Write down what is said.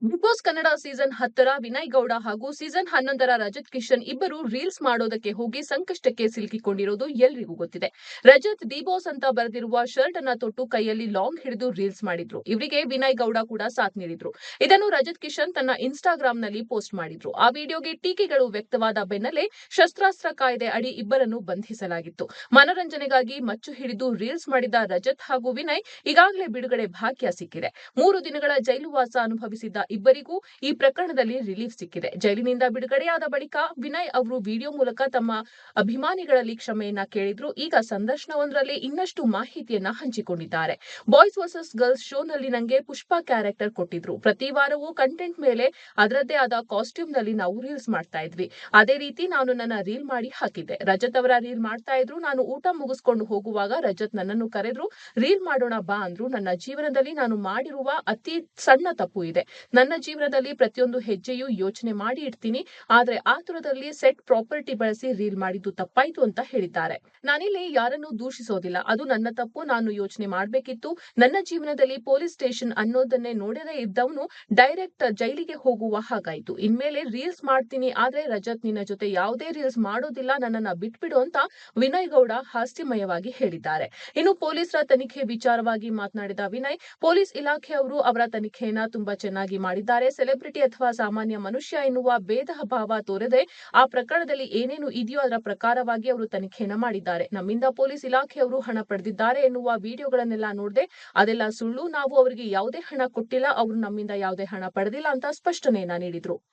Big boss Kannada season 10ರ ವಿನಯ್ ಗೌಡ ಹಾಗೂ season 11ರ Rajat Kishan ಇಬ್ಬರು ರೀಲ್ಸ್ ಮಾಡೋದಕ್ಕೆ ಹೋಗಿ ಸಂಕಷ್ಟಕ್ಕೆ ಸಿಲುಕಿಕೊಂಡಿರೋದು ಎಲ್ರಿಗೂ ಗೊತ್ತಿದೆ. ರಜತ್ ದಿ ಬಾಸ್ ಅಂತ ಬರೆದಿರುವ ಶರ್ಟ್ ಅನ್ನ ತೊಟ್ಟು ಕೈಯಲ್ಲಿ ಲಾಂಗ್ ಹಿಡಿದು ರೀಲ್ಸ್ ಮಾಡಿದ್ರು. ಇವರಿಗೆ ವಿನಯ್ ಗೌಡ ಕೂಡ ಸಾಥ್ ನೀಡಿದ್ರು. ಇದನ್ನು ರಜತ್ ಕಿಶನ್ ತನ್ನ ಇನ್ಸ್ಟಾಗ್ರಾಂನಲ್ಲಿ ಪೋಸ್ಟ್ ಮಾಡಿದ್ರು. ಆ ವಿಡಿಯೋಗೆ ಟೀಕೆಗಳು ವ್ಯಕ್ತವಾದ ಬೆನ್ನಲ್ಲೇ ಶಸ್ತ್ರಾಸ್ತ್ರ ಕಾಯ್ದೆ ಅಡಿ ಇಬ್ಬರನ್ನು ಬಂಧಿಸಲಾಗಿತ್ತು. ಮನರಂಜನೆಗಾಗಿ ಮಚ್ಚು ಹಿಡಿದು ರೀಲ್ಸ್ ಮಾಡಿದ ರಜತ್ ಹಾಗೂ ವಿನಯ್ ಈಗಾಗಲೇ ಬಿಡುಗಡೆ ಭಾಗ್ಯ ಸಿಕ್ಕಿದೆ. 3 ದಿನಗಳ ಜೈಲುವಾಸ ಅನುಭವಿಸಿದ್ದ ಇಬ್ಬರಿಗೂ ಈ ಪ್ರಕರಣದಲ್ಲಿ ರಿಲೀಫ್ ಸಿಕ್ಕಿದೆ. ಜೈಲಿನಿಂದ ಬಿಡುಗಡೆಯಾದ ಬಳಿಕ ವಿನಯ್ ಅವರು ವಿಡಿಯೋ ಮೂಲಕ ತಮ್ಮ ಅಭಿಮಾನಿಗಳಲ್ಲಿ ಕ್ಷಮೆಯನ್ನ ಕೇಳಿದ್ರು. ಈಗ ಸಂದರ್ಶನವೊಂದರಲ್ಲಿ ಇನ್ನಷ್ಟು ಮಾಹಿತಿಯನ್ನ ಹಂಚಿಕೊಂಡಿದ್ದಾರೆ. ಬಾಯ್ಸ್ ವರ್ಸಸ್ ಗರ್ಲ್ಸ್ ಶೋನಲ್ಲಿ ನಂಗೆ ಪುಷ್ಪಾ ಕ್ಯಾರೆಕ್ಟರ್ ಕೊಟ್ಟಿದ್ರು. ಪ್ರತಿ ವಾರವೂ ಕಂಟೆಂಟ್ ಮೇಲೆ ಅದರದ್ದೇ ಆದ ಕಾಸ್ಟ್ಯೂಮ್ ನಲ್ಲಿ ನಾವು ರೀಲ್ಸ್ ಮಾಡ್ತಾ ಇದ್ವಿ. ಅದೇ ರೀತಿ ನಾನು ನನ್ನ ರೀಲ್ ಮಾಡಿ ಹಾಕಿದ್ದೆ. ರಜತ್ ಅವರ ರೀಲ್ ಮಾಡ್ತಾ ಇದ್ರು. ನಾನು ಊಟ ಮುಗಿಸ್ಕೊಂಡು ಹೋಗುವಾಗ ರಜತ್ ನನ್ನನ್ನು ಕರೆದ್ರು. ರೀಲ್ ಮಾಡೋಣ ಬಾ ಅಂದ್ರು. ನನ್ನ ಜೀವನದಲ್ಲಿ ನಾನು ಮಾಡಿರುವ ಅತಿ ಸಣ್ಣ ತಪ್ಪು ಇದೆ. ನನ್ನ ಜೀವನದಲ್ಲಿ ಪ್ರತಿಯೊಂದು ಹೆಜ್ಜೆಯೂ ಯೋಚನೆ ಮಾಡಿ ಇಡ್ತೀನಿ. ಆದ್ರೆ ಆತುರದಲ್ಲಿ ಸೆಟ್ ಪ್ರಾಪರ್ಟಿ ಬಳಸಿ ರೀಲ್ ಮಾಡಿದ್ದು ತಪ್ಪಾಯ್ತು ಅಂತ ಹೇಳಿದ್ದಾರೆ. ನಾನಿಲ್ಲಿ ಯಾರನ್ನು ದೂಷಿಸೋದಿಲ್ಲ. ಅದು ನನ್ನ ತಪ್ಪು. ನಾನು ಯೋಚನೆ ಮಾಡ್ಬೇಕಿತ್ತು. ನನ್ನ ಜೀವನದಲ್ಲಿ ಪೊಲೀಸ್ ಸ್ಟೇಷನ್ ಅನ್ನೋದನ್ನೇ ನೋಡದೇ ಇದ್ದವನು ಡೈರೆಕ್ಟ್ ಜೈಲಿಗೆ ಹೋಗುವ ಹಾಗಾಯ್ತು. ಇನ್ಮೇಲೆ ರೀಲ್ಸ್ ಮಾಡ್ತೀನಿ. ಆದ್ರೆ ರಜತ್ ನಿನ್ನ ಜೊತೆ ಯಾವುದೇ ರೀಲ್ಸ್ ಮಾಡೋದಿಲ್ಲ. ನನ್ನನ್ನ ಬಿಟ್ಬಿಡು ಅಂತ ವಿನಯ್ ಗೌಡ ಹಾಸ್ಯಮಯವಾಗಿ ಹೇಳಿದ್ದಾರೆ. ಇನ್ನು ಪೊಲೀಸರ ತನಿಖೆ ವಿಚಾರವಾಗಿ ಮಾತನಾಡಿದ ವಿನಯ್, ಪೊಲೀಸ್ ಇಲಾಖೆಯವರು ಅವರ ತನಿಖೆಯನ್ನ ತುಂಬಾ ಚೆನ್ನಾಗಿ ಮಾಡಿದ್ದಾರೆ. ಸೆಲೆಬ್ರಿಟಿ ಅಥವಾ ಸಾಮಾನ್ಯ ಮನುಷ್ಯ ಎನ್ನುವ ಭೇದ ಭಾವ ತೋರದೆ ಆ ಪ್ರಕರಣದಲ್ಲಿ ಏನೇನು ಇದೆಯೋ ಅದರ ಪ್ರಕಾರವಾಗಿ ಅವರು ತನಿಖೆಯನ್ನ ಮಾಡಿದ್ದಾರೆ. ನಮ್ಮಿಂದ ಪೊಲೀಸ್ ಇಲಾಖೆಯವರು ಹಣ ಪಡೆದಿದ್ದಾರೆ ಎನ್ನುವ ವಿಡಿಯೋಗಳನ್ನೆಲ್ಲ ನೋಡಿದೆ. ಅದೆಲ್ಲ ಸುಳ್ಳು. ನಾವು ಅವರಿಗೆ ಯಾವುದೇ ಹಣ ಕೊಟ್ಟಿಲ್ಲ. ಅವರು ನಮ್ಮಿಂದ ಯಾವುದೇ ಹಣ ಪಡೆದಿಲ್ಲ ಅಂತ ಸ್ಪಷ್ಟನೆಯನ್ನ ನೀಡಿದ್ರು.